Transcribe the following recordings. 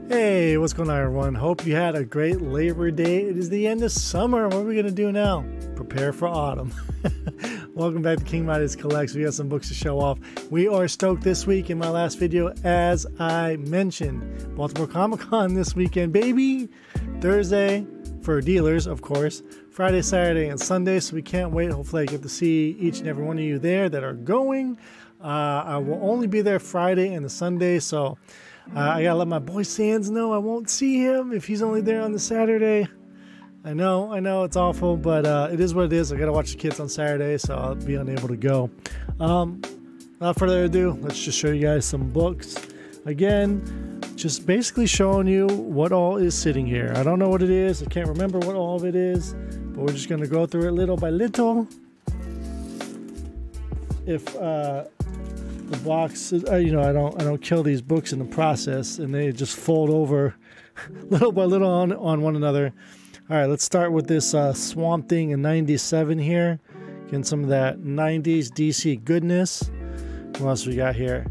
Hey, what's going on, everyone? Hope you had a great Labor Day. It is the end of summer. What are we going to do now? Prepare for autumn. Welcome back to King Midas Collects. We got some books to show off. We are stoked this week. In my last video, as I mentioned, Baltimore Comic Con this weekend, baby. Thursday for dealers, of course. Friday, Saturday, and Sunday. So we can't wait. Hopefully I get to see each and every one of you there that are going. I will only be there Friday and the Sunday, so I gotta let my boy Sands know I won't see him if he's only there on the Saturday. I know it's awful, but it is what it is. I gotta watch the kids on Saturday, so I'll be unable to go. Without further ado, let's just show you guys some books. Again, just basically showing you what all is sitting here. I don't know what it is. I can't remember what all of it is, but we're just gonna go through it little by little. If the box, I don't kill these books in the process, and they just fold over little by little on one another. All right, let's start with this Swamp Thing in '97 here. Getting some of that '90s DC goodness. What else we got here?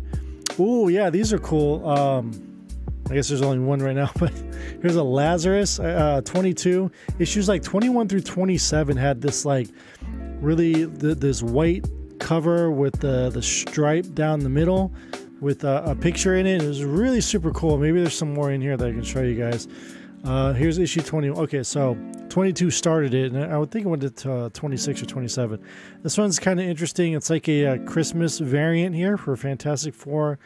Ooh, yeah, these are cool. I guess there's only one right now, but here's a Lazarus 22 issues, like 21 through 27 had this like really this white cover with the stripe down the middle with a picture in it. It was really super cool. Maybe there's some more in here that I can show you guys. Here's issue 20. Okay, so 22 started it, and I would think it went to 26 or 27. This one's kind of interesting. It's like a Christmas variant here for Fantastic Four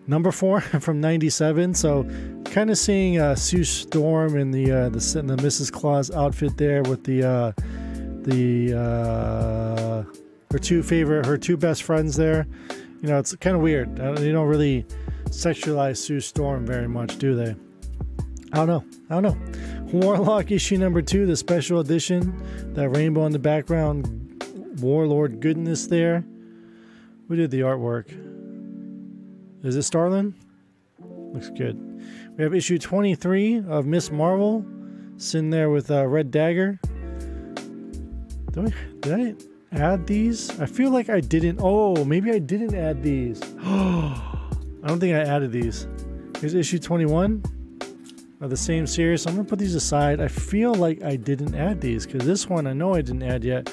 number 4 from '97. So kind of seeing Sue Storm in the Mrs. Claus outfit there with her two best friends there. You know, it's kind of weird. They don't really sexualize Sue Storm very much, do they? I don't know. Warlock issue number 2, the special edition. That rainbow in the background, Warlord goodness there. Who did the artwork? Is it Starlin? Looks good. We have issue 23 of Miss Marvel, sitting there with Red Dagger. Did I add these? I feel like I didn't. Oh, maybe I didn't add these. I don't think I added these. Here's issue 21 of the same series. So I'm gonna put these aside. I feel like I didn't add these because this one I know I didn't add yet.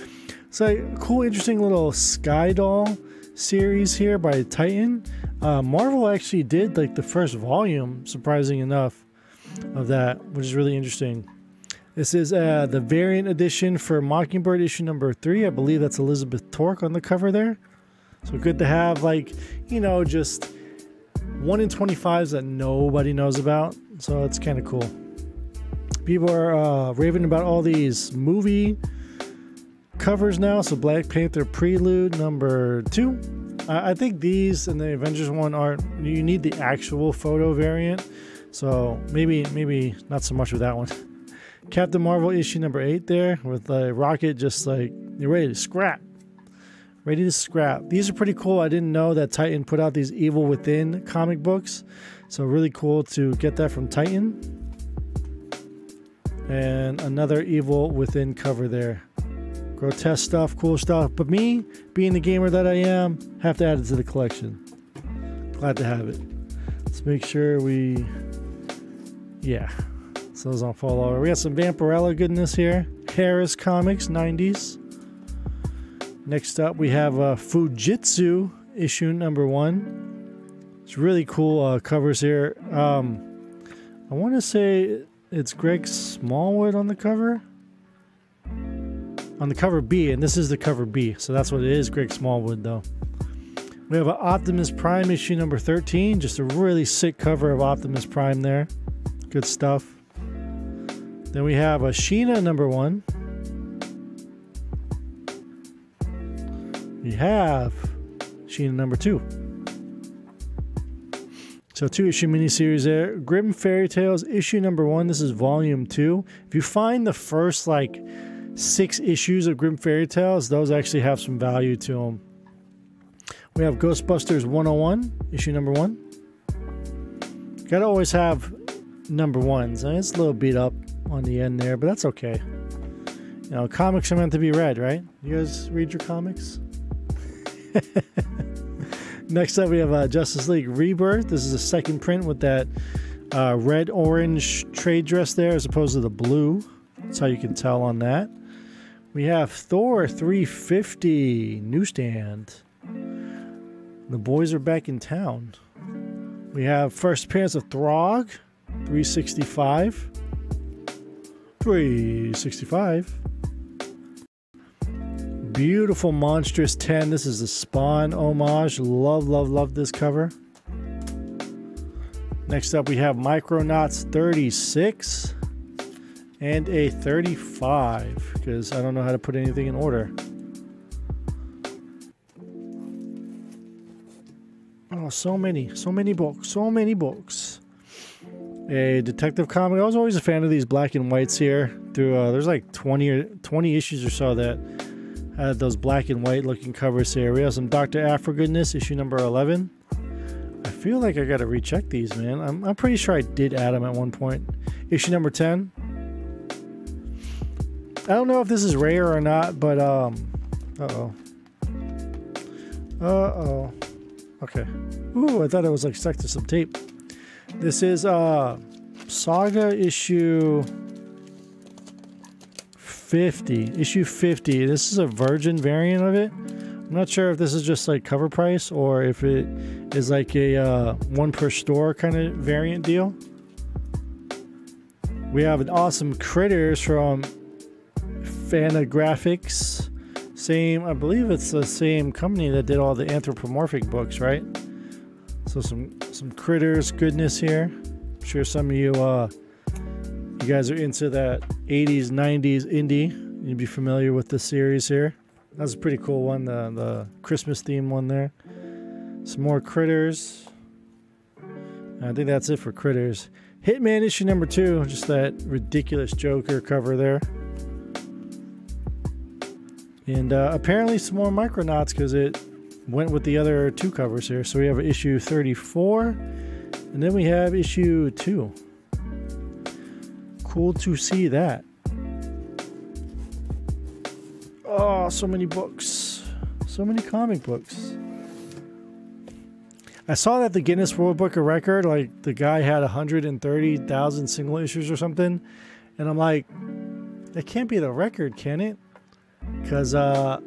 It's like a cool, interesting little Sky Doll series here by Titan. Marvel actually did like the first volume, surprising enough, of that, which is really interesting. This is the variant edition for Mockingbird issue number 3. I believe that's Elizabeth Torque on the cover there. So good to have, like, you know, just 1 in 25s that nobody knows about. So it's kind of cool. People are raving about all these movie covers now. So Black Panther Prelude number 2. I think these and the Avengers one aren't. You need the actual photo variant. So maybe not so much with that one. Captain Marvel issue number 8 there with Rocket just like you're ready to scrap. Ready to scrap. These are pretty cool. I didn't know that Titan put out these Evil Within comic books. So really cool to get that from Titan. And another Evil Within cover there. Grotesque stuff, cool stuff. But me, being the gamer that I am, have to add it to the collection. Glad to have it. Let's make sure we... Yeah. So those don't fall over. We got some Vampirella goodness here. Harris Comics, 90s. Next up, we have Fujitsu issue number 1. It's really cool covers here. I want to say it's Greg Smallwood on the cover. On the cover B, and this is the cover B. So that's what it is, Greg Smallwood, though. We have an Optimus Prime issue number 13. Just a really sick cover of Optimus Prime there. Good stuff. Then we have a Sheena number 1. We have Sheena number 2. So 2-issue miniseries there. Grimm Fairy Tales issue number 1. This is volume 2. If you find the first like 6 issues of Grimm Fairy Tales, those actually have some value to them. We have Ghostbusters 101 issue number 1. Gotta always have number 1s. It's a little beat up on the end there, but that's okay. You know, comics are meant to be read, right? You guys read your comics? Next up, we have Justice League Rebirth. This is a second print with that red-orange trade dress there as opposed to the blue. That's how you can tell on that. We have Thor 350 newsstand. The boys are back in town. We have first appearance of Throg 365. 365. Beautiful Monstrous 10. This is the Spawn homage. Love, love, love this cover. Next up we have Micronauts 36 and a 35 because I don't know how to put anything in order. Oh, so many books. A Detective comic. I was always a fan of these black and whites here. There's like 20 issues or so that had those black and white looking covers here. We have some Dr. Afro goodness, issue number 11. I feel like I gotta recheck these, man. I'm pretty sure I did add them at one point. Issue number 10. I don't know if this is rare or not, but okay. Ooh, I thought it was like stuck to some tape. This is Saga issue 50. Issue 50. This is a Virgin variant of it. I'm not sure if this is just like cover price or if it is like a one per store kind of variant deal. We have an awesome Critters from Fantagraphics. I believe it's the same company that did all the anthropomorphic books, right? So some Critters goodness here. I'm sure some of you guys are into that 80s, 90s indie. You'd be familiar with the series here. That's a pretty cool one, the Christmas theme one there. Some more Critters. I think that's it for Critters. Hitman issue number 2, just that ridiculous Joker cover there. And apparently some more Micronauts because it went with the other 2 covers here. So we have issue 34 and then we have issue 2. Cool to see that. Oh, so many books. So many comic books. I saw that the Guinness World Book of Record, like the guy had 130,000 single issues or something. And I'm like, that can't be the record, can it? Because I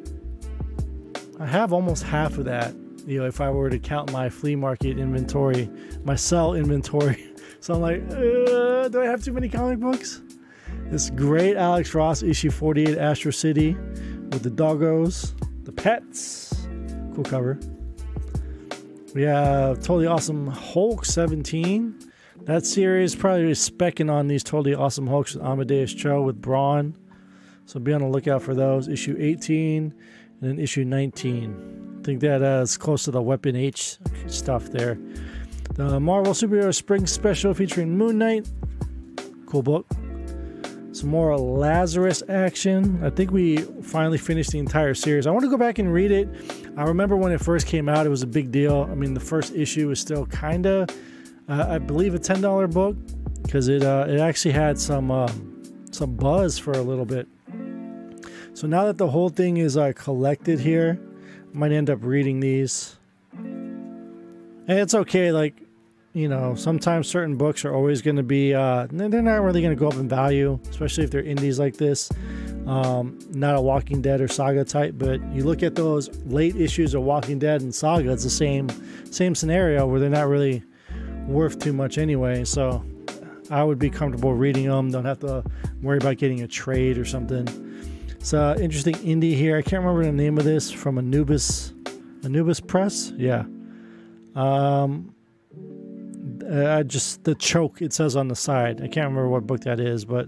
have almost half of that, you know, if I were to count my flea market inventory, my sell inventory. So I'm like, do I have too many comic books? This great Alex Ross issue 48 Astro City with the doggos, the pets. Cool cover. We have Totally Awesome Hulk 17. That series probably is specking on these Totally Awesome Hulks with Amadeus Cho with Braun. So be on the lookout for those. Issue 18 and then issue 19. I think that is close to the Weapon H stuff there. The Marvel Superhero Spring Special featuring Moon Knight. Cool book. Some more Lazarus action. I think we finally finished the entire series. I want to go back and read it. I remember when it first came out, it was a big deal. I mean, the first issue was still kind of, I believe, a $10 book because it actually had some buzz for a little bit. So now that the whole thing is collected here, I might end up reading these. And it's okay, like, you know, sometimes certain books are always going to be, they're not really going to go up in value, especially if they're indies like this. Not a Walking Dead or Saga type, but you look at those late issues of Walking Dead and Saga, it's the same scenario where they're not really worth too much anyway. So I would be comfortable reading them. Don't have to worry about getting a trade or something. It's an interesting indie here. I can't remember the name of this, from Anubis Press. Yeah. Just the choke it says on the side. I can't remember what book that is, but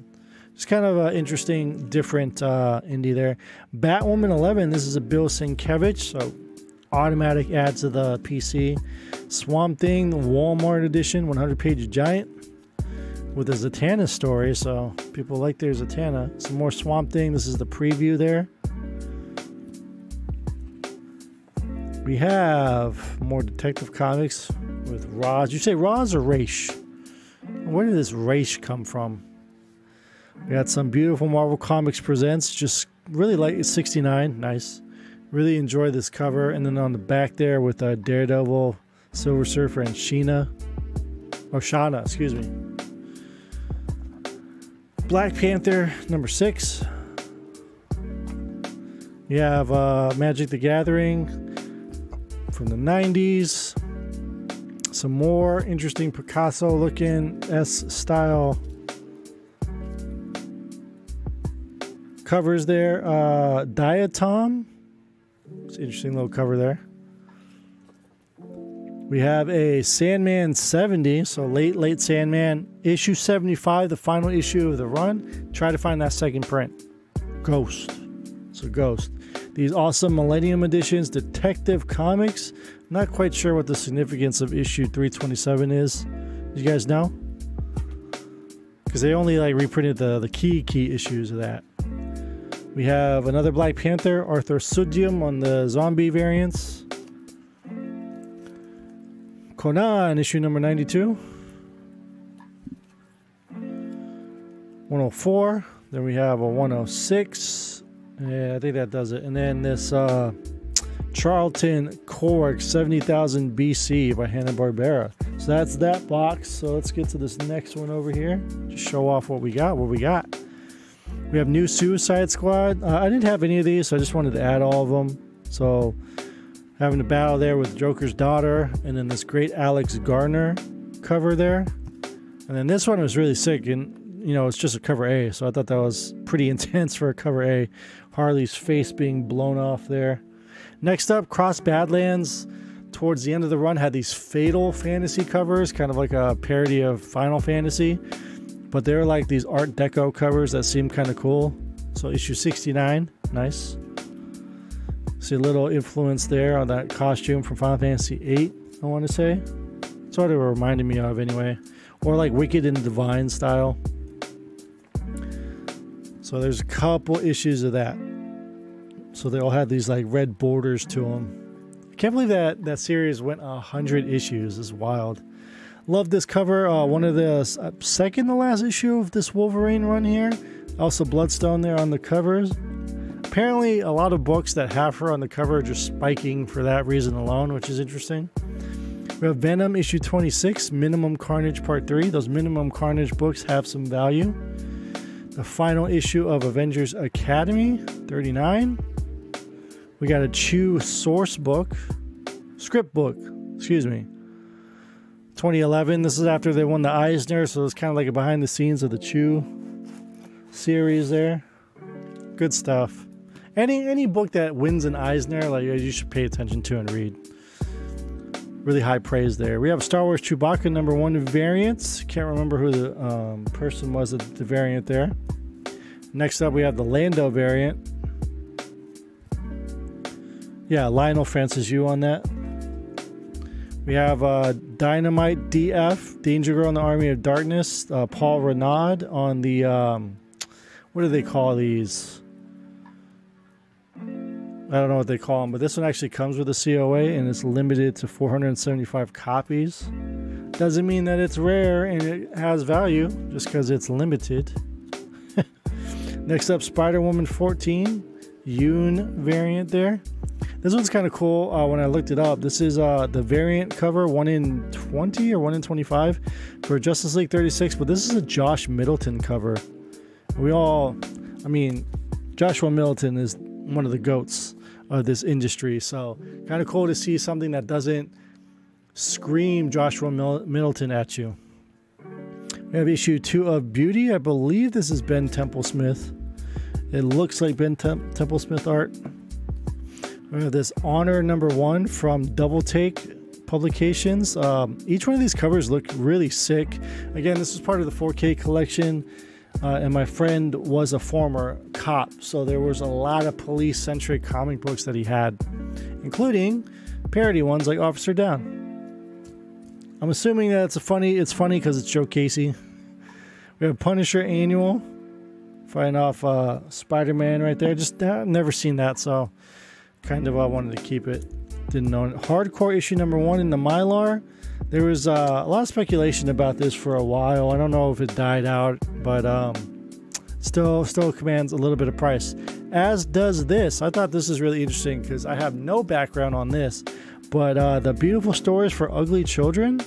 it's kind of an interesting, different indie there. Batwoman 11. This is a Bill Sienkiewicz, so automatic add to the PC. Swamp Thing, the Walmart edition, 100-page giant with a Zatanna story, so people like their Zatanna. Some more Swamp Thing. This is the preview there. We have more Detective Comics with Roz. You say Roz or Raish? Where did this Raish come from? We got some beautiful Marvel Comics Presents. Just really like 69. Nice. Really enjoy this cover. And then on the back there with Daredevil, Silver Surfer, and Sheena. Or Shauna, excuse me. Black Panther number 6. You have Magic the Gathering from the 90s. Some more interesting Picasso looking S-style covers there. Diatom. It's an interesting little cover there. We have a Sandman 70, so late Sandman. Issue 75, the final issue of the run. Try to find that second print. Ghost. So Ghost. These awesome Millennium Editions, Detective Comics. Not quite sure what the significance of issue 327 is. You guys know? Because they only like reprinted the key issues of that. We have another Black Panther, Arthur Sudium on the zombie variants. Conan, issue number 92. 104. Then we have a 106. Yeah, I think that does it. And then this Charlton Cork 70,000 BC by Hanna-Barbera. So that's that box. So let's get to this next one over here. Just show off what we got. We have New Suicide Squad. I didn't have any of these, so I just wanted to add all of them. So having a battle there with Joker's daughter, and then this great Alex Garner cover there. And then this one was really sick, and you know, it's just a cover A, so I thought that was pretty intense for a cover A. Harley's face being blown off there. Next up, Cross Badlands. Towards the end of the run, had these Fatal Fantasy covers, kind of like a parody of Final Fantasy. But they're like these Art Deco covers that seem kind of cool. So issue 69, nice. See a little influence there on that costume from Final Fantasy VIII, I want to say. That's what it reminded me of anyway. Or like Wicked and Divine style. So there's a couple issues of that. So they all had these like red borders to them. I can't believe that series went 100 issues. It's wild. Love this cover. One of the second to last issue of this Wolverine run here. Also Bloodstone there on the covers. Apparently a lot of books that have her on the cover are just spiking for that reason alone, which is interesting. We have Venom issue 26, Minimum Carnage Part 3. Those Minimum Carnage books have some value. The final issue of Avengers Academy, 39. We got a Chew source book, script book, excuse me, 2011. This is after they won the Eisner, so it's kind of like a behind the scenes of the Chew series there. Good stuff. Any book that wins an Eisner, like you should pay attention to and read. Really high praise there. We have Star Wars Chewbacca #1 variants. Can't remember who the person was at the variant there. Next up, we have the Lando variant. Yeah, Lionel Francis Yu on that. We have Dynamite DF, Danger Girl in the Army of Darkness. Paul Renaud on the, what do they call these? I don't know what they call them, but this one actually comes with a COA and it's limited to 475 copies. Doesn't mean that it's rare and it has value just because it's limited. Next up, Spider-Woman 14, Yoon variant there. This one's kind of cool. When I looked it up, this is the variant cover 1 in 20 or 1 in 25 for Justice League 36, but this is a Josh Middleton cover. Joshua Middleton is one of the GOATs of this industry, so kind of cool to see something that doesn't scream Joshua Middleton at you. We have issue 2 of Beauty. I believe this is Ben Templesmith. It looks like Ben Templesmith art. We have this Honor #1 from Double Take Publications. Each one of these covers look really sick. Again, this is part of the 4K collection. And my friend was a former cop, so there was a lot of police-centric comic books that he had, including parody ones like Officer Down. I'm assuming that it's funny because it's Joe Casey. We have Punisher Annual, fighting off Spider-Man right there. Just never seen that, so kind of wanted to keep it. Didn't know it. Hardcore issue #1 in the Mylar. There was a lot of speculation about this for a while. I don't know if it died out, but still commands a little bit of price. As does this. I thought this is really interesting because I have no background on this, but the Beautiful Stories for Ugly Children.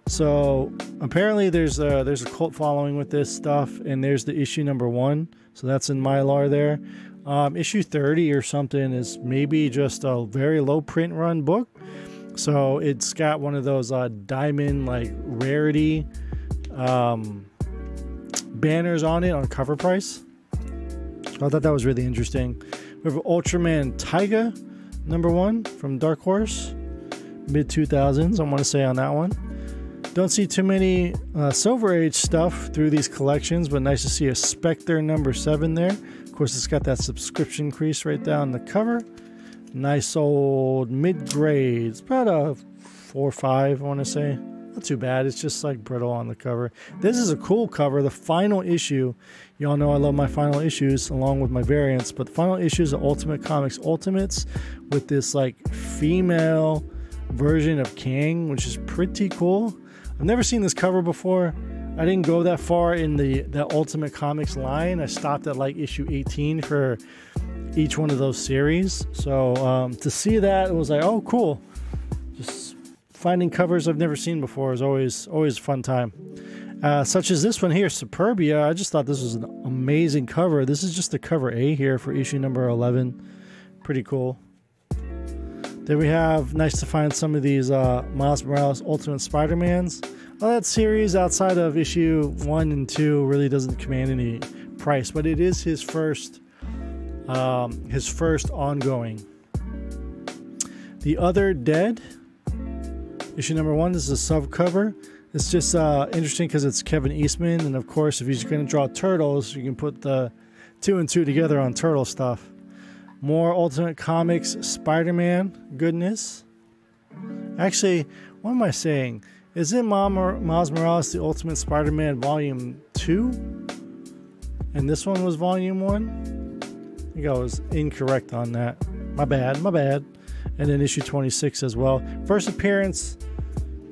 So apparently there's a cult following with this stuff, and there's the issue number 1. So that's in Mylar there. Issue 30 or something is maybe just a very low print run book. So it's got one of those diamond like rarity banners on it on cover price. I thought that was really interesting. We have Ultraman Taiga number 1 from Dark Horse, mid 2000s. I want to say on that one. Don't see too many Silver Age stuff through these collections, but nice to see a Spectre number 7 there. Of course, it's got that subscription crease right down the cover. Nice old mid-grade. It's about a 4 or 5, I want to say. Not too bad. It's just like brittle on the cover. This is a cool cover. The final issue. Y'all know I love my final issues along with my variants, but the final issues of Ultimate Comics Ultimates with this like female version of Kang, which is pretty cool. I've never seen this cover before. I didn't go that far in the Ultimate Comics line. I stopped at like issue 18 for each one of those series. So to see that, it was like, oh, cool. Just finding covers I've never seen before is always a fun time. Such as this one here, Superbia. I just thought this was an amazing cover. This is just the cover A here for issue number 11. Pretty cool. Then we have, nice to find some of these Miles Morales Ultimate Spider-Mans. Well, that series outside of issue 1 and 2 really doesn't command any price, but it is his first ongoing. The Other Dead, issue number 1, this is a sub cover. It's just interesting because it's Kevin Eastman, and of course, if he's going to draw turtles, you can put the 2 and 2 together on turtle stuff. More Ultimate Comics Spider-Man goodness. Actually, what am I saying? Isn't Miles Morales the Ultimate Spider-Man Volume 2? And this one was Volume 1? I think I was incorrect on that. My bad. And then issue 26 as well. First appearance.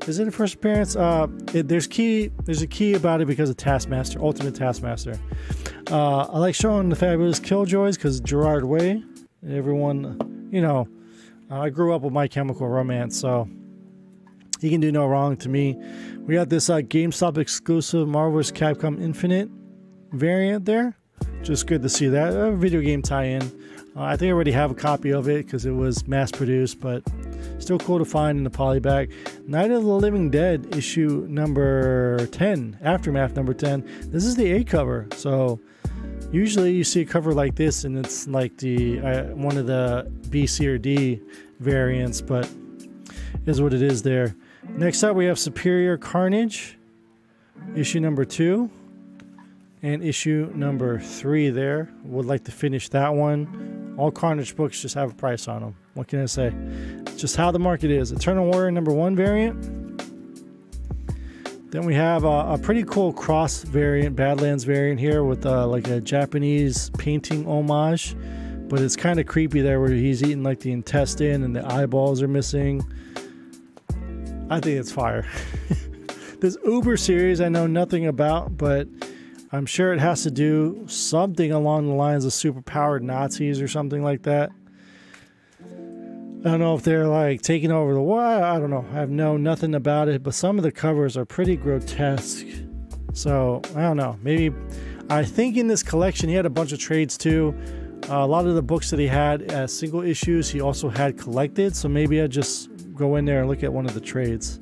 Is it a first appearance? There's a key about it because of Taskmaster, Ultimate Taskmaster. I like showing the Fabulous Killjoys because Gerard Way. Everyone, you know, I grew up with My Chemical Romance, so he can do no wrong to me. We got this GameStop exclusive Marvel vs. Capcom Infinite variant there. Just good to see that. A video game tie-in. I think I already have a copy of it because it was mass-produced, but still cool to find in the polybag. Night of the Living Dead issue number 10, Aftermath number 10. This is the A cover, so usually you see a cover like this and it's like the one of the B, C, or D variants, but is what it is there. Next up we have Superior Carnage, issue number 2 and issue number 3 there. Would like to finish that one. All Carnage books just have a price on them. What can I say? It's just how the market is. Eternal Warrior number 1 variant. Then we have a pretty cool cross variant, Badlands variant here with like a Japanese painting homage, but it's kind of creepy there where he's eating like the intestine and the eyeballs are missing. I think it's fire. This Uber series I know nothing about, but I'm sure it has to do something along the lines of superpowered Nazis or something like that. I don't know if they're like taking over the world. I don't know. I have nothing about it, but some of the covers are pretty grotesque. So I don't know. Maybe I think in this collection he had a bunch of trades too. A lot of the books that he had as single issues he also had collected. So maybe I just go in there and look at one of the trades.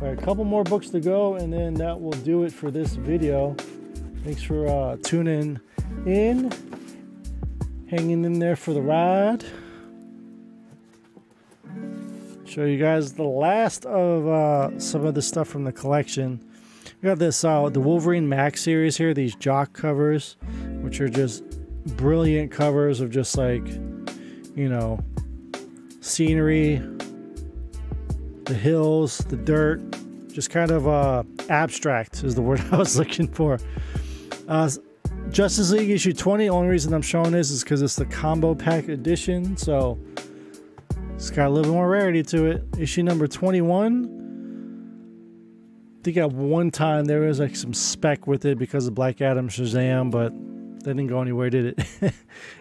All right, a couple more books to go, and then that will do it for this video. Thanks for tuning in, hanging in there for the ride. Show you guys the last of some of the stuff from the collection. We got this the Wolverine Max series here, these Jock covers, which are just brilliant covers of just like, you know, scenery, the hills, the dirt, just kind of abstract is the word I was looking for. Justice League issue 20, only reason I'm showing this is because it's the combo pack edition, so it's got a little more rarity to it. Issue number 21. I think at one time there was like some spec with it because of Black Adam Shazam, but that didn't go anywhere, did it?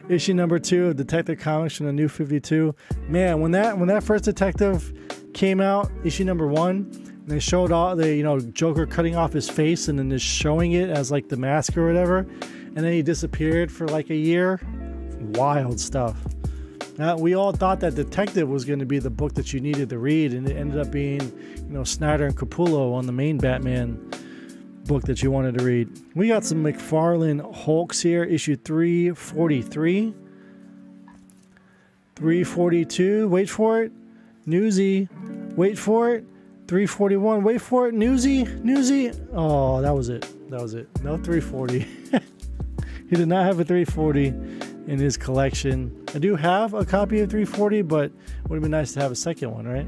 Issue number 2 of Detective Comics from the New 52. Man, when that first Detective came out, issue number 1, And they showed all the, you know, Joker cutting off his face and then just showing it as like the mask or whatever. And then he disappeared for like a year. Wild stuff. Now, we all thought that Detective was going to be the book that you needed to read, and it ended up being, you know, Snyder and Capullo on the main Batman book that you wanted to read. We got some McFarlane Hulks here, issue 343. 342, wait for it. Newsy, wait for it. 341, wait for it. Newsy. Oh, that was it. No 340. He did not have a 340 in his collection. I do have a copy of 340, but it would have been nice to have a second one, right?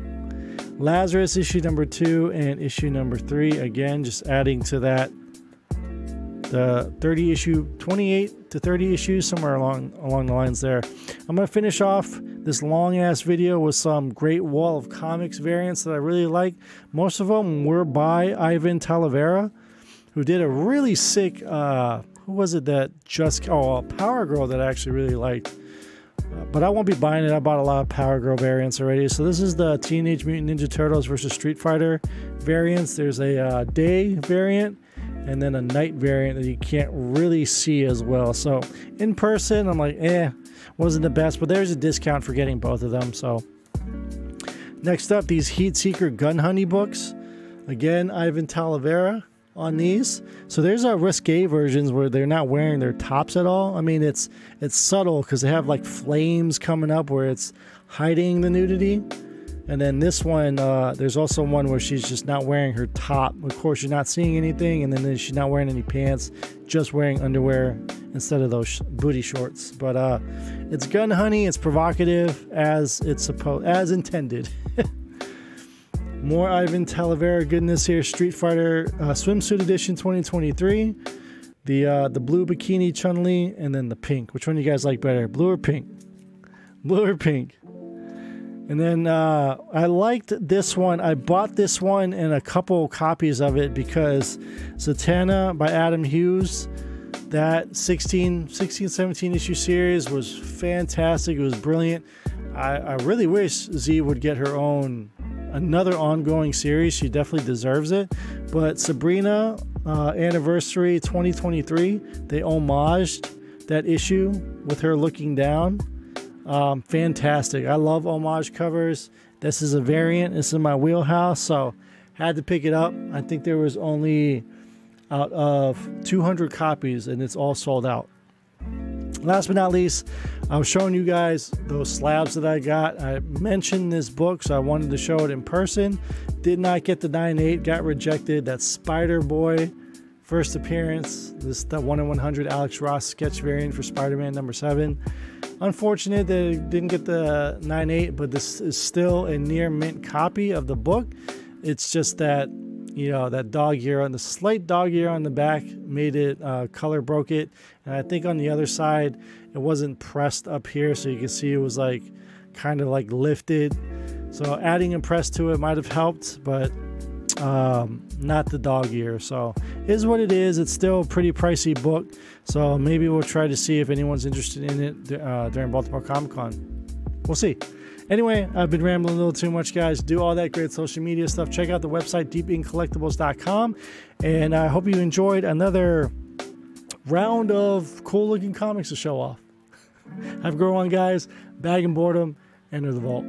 Lazarus, issue number 2 and issue number 3. Again, just adding to that. The 30 issue, 28 to 30 issues, somewhere along the lines there. I'm going to finish off this long-ass video with some Great Wall of Comics variants that I really like. Most of them were by Ivan Talavera, who did a really sick, who was it that just, Power Girl that I actually really liked. But I won't be buying it. I bought a lot of Power Girl variants already. So this is the Teenage Mutant Ninja Turtles versus Street Fighter variants. There's a day variant and then a night variant that you can't really see as well. So in person, I'm like, wasn't the best, but there's a discount for getting both of them. So next up, these Heat Seeker Gun Honey books. Again, Ivan Talavera on these. So there's risque versions where they're not wearing their tops at all. I mean, it's subtle because they have like flames coming up where it's hiding the nudity. And then this one, there's also one where she's just not wearing her top. Of course, you're not seeing anything, and then she's not wearing any pants, just wearing underwear instead of those booty shorts. But it's Gun Honey. It's provocative as intended. More Ivan Talavera goodness here. Street Fighter Swimsuit Edition 2023. The blue bikini Chun-Li, and then the pink. Which one do you guys like better? Blue or pink? Blue or pink? And then I liked this one. I bought this one and a couple copies of it because Zatanna by Adam Hughes, that 17 issue series was fantastic. It was brilliant. I really wish Z would get her own another ongoing series. She definitely deserves it. But Sabrina Anniversary 2023, they homaged that issue with her looking down. Fantastic. I love homage covers. This is a variant. This is my wheelhouse, so had to pick it up. I think there was only out of 200 copies, and it's all sold out. Last but not least, I was showing you guys those slabs that I got. I mentioned this book, so I wanted to show it in person. Did not get the 9/8, got rejected. That Spider-Boy first appearance. This the 1 in 100 Alex Ross sketch variant for Spider-Man number 7. Unfortunate that it didn't get the 9/8, but this is still a near mint copy of the book. It's just that, you know, that dog ear on the slight dog ear on the back made it color broke it, and I think on the other side it wasn't pressed up here, so you can see it was like kind of like lifted. So adding a press to it might have helped, but not the dog ear. So it is what it is. It's still a pretty pricey book, so maybe we'll try to see if anyone's interested in it during Baltimore Comic Con. We'll see. Anyway, I've been rambling a little too much, guys. Do all that great social media stuff. Check out the website, deepinkcollectibles.com. And I hope you enjoyed another round of cool-looking comics to show off. Have a good one, guys. Bag and boredom. Enter the vault.